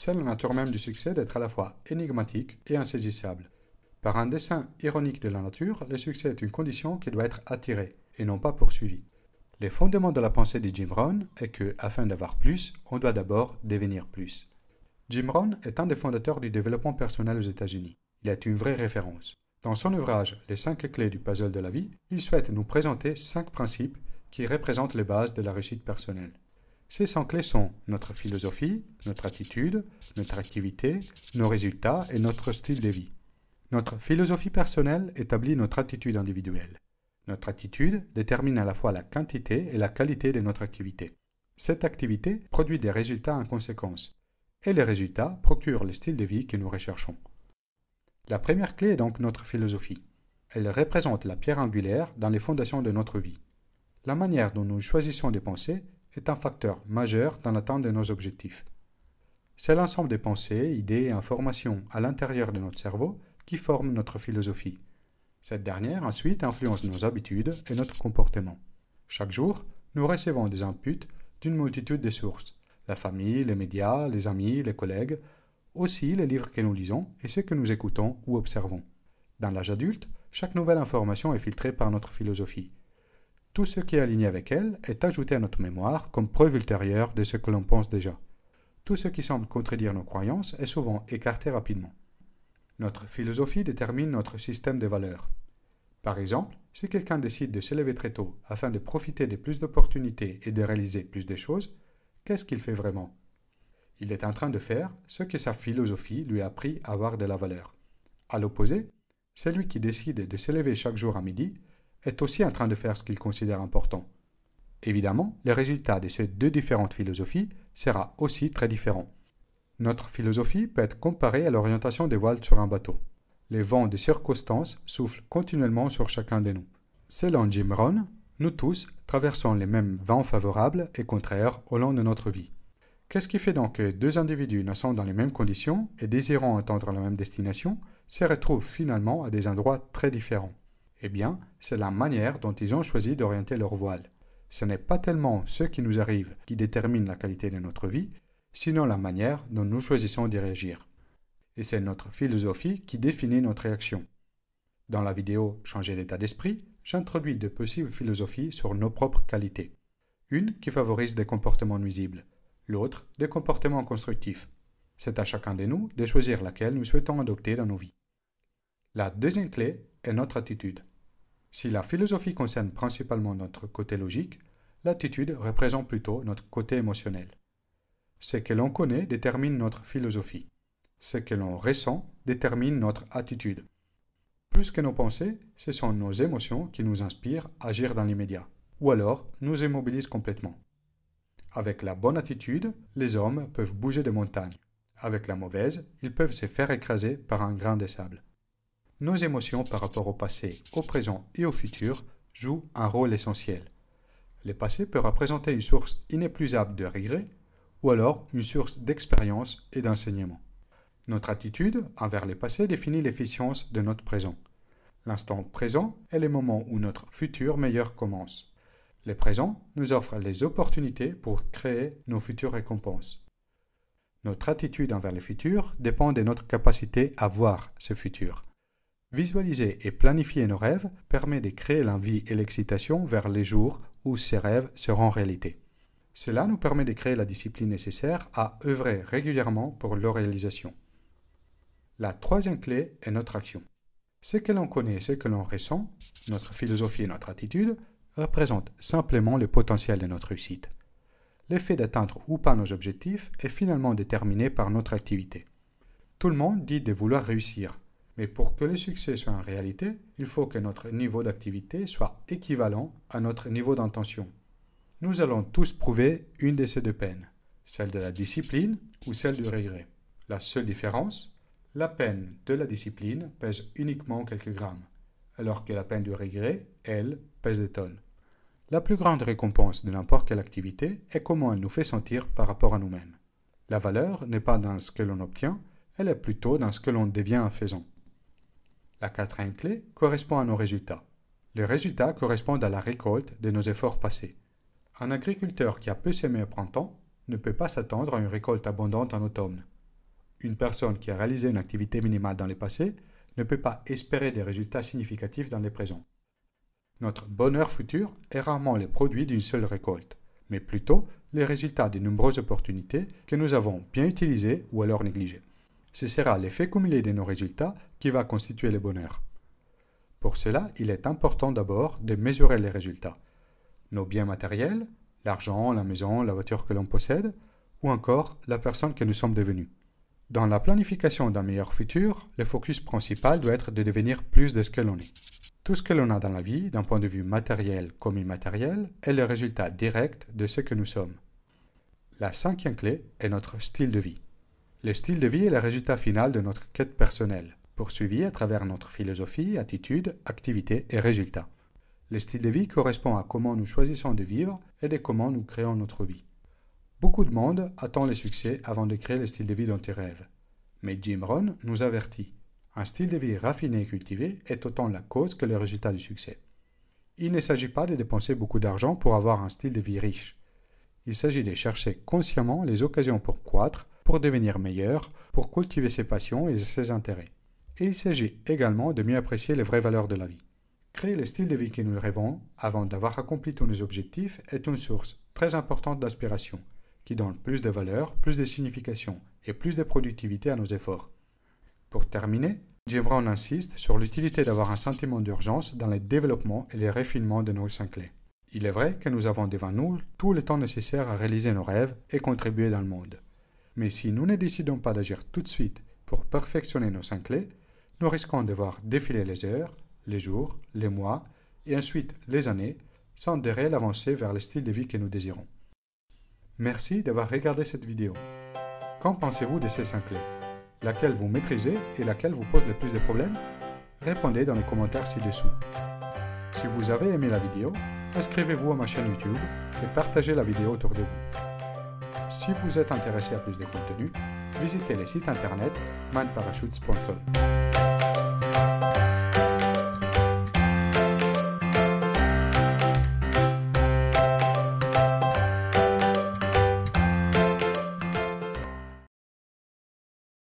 C'est la nature même du succès d'être à la fois énigmatique et insaisissable. Par un dessin ironique de la nature, le succès est une condition qui doit être attirée et non pas poursuivie. Les fondements de la pensée de Jim Rohn est que, afin d'avoir plus, on doit d'abord devenir plus. Jim Rohn est un des fondateurs du développement personnel aux États-Unis. Il est une vraie référence. Dans son ouvrage Les 5 clés du puzzle de la vie, il souhaite nous présenter 5 principes qui représentent les bases de la réussite personnelle. Ces 5 clés sont notre philosophie, notre attitude, notre activité, nos résultats et notre style de vie. Notre philosophie personnelle établit notre attitude individuelle. Notre attitude détermine à la fois la quantité et la qualité de notre activité. Cette activité produit des résultats en conséquence, et les résultats procurent le style de vie que nous recherchons. La première clé est donc notre philosophie. Elle représente la pierre angulaire dans les fondations de notre vie. La manière dont nous choisissons de penser est un facteur majeur dans l'atteinte de nos objectifs. C'est l'ensemble des pensées, idées et informations à l'intérieur de notre cerveau qui forment notre philosophie. Cette dernière ensuite influence nos habitudes et notre comportement. Chaque jour, nous recevons des inputs d'une multitude de sources, la famille, les médias, les amis, les collègues, aussi les livres que nous lisons et ceux que nous écoutons ou observons. Dans l'âge adulte, chaque nouvelle information est filtrée par notre philosophie. Tout ce qui est aligné avec elle est ajouté à notre mémoire comme preuve ultérieure de ce que l'on pense déjà. Tout ce qui semble contredire nos croyances est souvent écarté rapidement. Notre philosophie détermine notre système de valeurs. Par exemple, si quelqu'un décide de se lever très tôt afin de profiter de plus d'opportunités et de réaliser plus de choses, qu'est-ce qu'il fait vraiment? Il est en train de faire ce que sa philosophie lui a appris à avoir de la valeur. À l'opposé, celui qui décide de se lever chaque jour à midi est aussi en train de faire ce qu'il considère important. Évidemment, le résultat de ces deux différentes philosophies sera aussi très différent. Notre philosophie peut être comparée à l'orientation des voiles sur un bateau. Les vents des circonstances soufflent continuellement sur chacun de nous. Selon Jim Rohn, nous tous traversons les mêmes vents favorables et contraires au long de notre vie. Qu'est-ce qui fait donc que deux individus naissant dans les mêmes conditions et désirant atteindre la même destination se retrouvent finalement à des endroits très différents? Eh bien, c'est la manière dont ils ont choisi d'orienter leur voile. Ce n'est pas tellement ce qui nous arrive qui détermine la qualité de notre vie, sinon la manière dont nous choisissons d'y réagir. Et c'est notre philosophie qui définit notre réaction. Dans la vidéo Changer d'état d'esprit, j'introduis de possibles philosophies sur nos propres qualités. Une qui favorise des comportements nuisibles, l'autre des comportements constructifs. C'est à chacun de nous de choisir laquelle nous souhaitons adopter dans nos vies. La deuxième clé est notre attitude. Si la philosophie concerne principalement notre côté logique, l'attitude représente plutôt notre côté émotionnel. Ce que l'on connaît détermine notre philosophie. Ce que l'on ressent détermine notre attitude. Plus que nos pensées, ce sont nos émotions qui nous inspirent à agir dans l'immédiat, ou alors nous immobilisent complètement. Avec la bonne attitude, les hommes peuvent bouger des montagnes. Avec la mauvaise, ils peuvent se faire écraser par un grain de sable. Nos émotions par rapport au passé, au présent et au futur jouent un rôle essentiel. Le passé peut représenter une source inépuisable de regrets ou alors une source d'expérience et d'enseignement. Notre attitude envers le passé définit l'efficience de notre présent. L'instant présent est le moment où notre futur meilleur commence. Le présent nous offre les opportunités pour créer nos futures récompenses. Notre attitude envers le futur dépend de notre capacité à voir ce futur. Visualiser et planifier nos rêves permet de créer l'envie et l'excitation vers les jours où ces rêves seront réalité. Cela nous permet de créer la discipline nécessaire à œuvrer régulièrement pour leur réalisation. La troisième clé est notre action. Ce que l'on connaît et ce que l'on ressent, notre philosophie et notre attitude, représentent simplement le potentiel de notre réussite. L'effet d'atteindre ou pas nos objectifs est finalement déterminé par notre activité. Tout le monde dit de vouloir réussir, mais pour que le succès soit en réalité, il faut que notre niveau d'activité soit équivalent à notre niveau d'intention. Nous allons tous prouver une de ces deux peines, celle de la discipline ou celle du regret. La seule différence, la peine de la discipline pèse uniquement quelques grammes, alors que la peine du regret, elle, pèse des tonnes. La plus grande récompense de n'importe quelle activité est comment elle nous fait sentir par rapport à nous-mêmes. La valeur n'est pas dans ce que l'on obtient, elle est plutôt dans ce que l'on devient en faisant. La quatrième clé correspond à nos résultats. Les résultats correspondent à la récolte de nos efforts passés. Un agriculteur qui a peu semé au printemps ne peut pas s'attendre à une récolte abondante en automne. Une personne qui a réalisé une activité minimale dans le passé ne peut pas espérer des résultats significatifs dans le présent. Notre bonheur futur est rarement le produit d'une seule récolte, mais plutôt les résultats de nombreuses opportunités que nous avons bien utilisées ou alors négligées. Ce sera l'effet cumulé de nos résultats qui va constituer le bonheur. Pour cela, il est important d'abord de mesurer les résultats. Nos biens matériels, l'argent, la maison, la voiture que l'on possède, ou encore la personne que nous sommes devenus. Dans la planification d'un meilleur futur, le focus principal doit être de devenir plus de ce que l'on est. Tout ce que l'on a dans la vie, d'un point de vue matériel comme immatériel, est le résultat direct de ce que nous sommes. La cinquième clé est notre style de vie. Le style de vie est le résultat final de notre quête personnelle, poursuivi à travers notre philosophie, attitude, activité et résultats. Le style de vie correspond à comment nous choisissons de vivre et de comment nous créons notre vie. Beaucoup de monde attend le succès avant de créer le style de vie dont il rêve. Mais Jim Rohn nous avertit. Un style de vie raffiné et cultivé est autant la cause que le résultat du succès. Il ne s'agit pas de dépenser beaucoup d'argent pour avoir un style de vie riche. Il s'agit de chercher consciemment les occasions pour croître, pour devenir meilleur, pour cultiver ses passions et ses intérêts. Et il s'agit également de mieux apprécier les vraies valeurs de la vie. Créer le style de vie que nous rêvons avant d'avoir accompli tous nos objectifs est une source très importante d'inspiration, qui donne plus de valeur, plus de signification et plus de productivité à nos efforts. Pour terminer, Jim Rohn insiste sur l'utilité d'avoir un sentiment d'urgence dans le développement et le raffinement de nos 5 clés. Il est vrai que nous avons devant nous tout le temps nécessaire à réaliser nos rêves et contribuer dans le monde. Mais si nous ne décidons pas d'agir tout de suite pour perfectionner nos 5 clés, nous risquons de voir défiler les heures, les jours, les mois et ensuite les années sans de réelle avancée vers le style de vie que nous désirons. Merci d'avoir regardé cette vidéo. Qu'en pensez-vous de ces 5 clés? Laquelle vous maîtrisez et laquelle vous pose le plus de problèmes? Répondez dans les commentaires ci-dessous. Si vous avez aimé la vidéo, inscrivez-vous à ma chaîne YouTube et partagez la vidéo autour de vous. Si vous êtes intéressé à plus de contenu, visitez le site internet mindparachutes.com.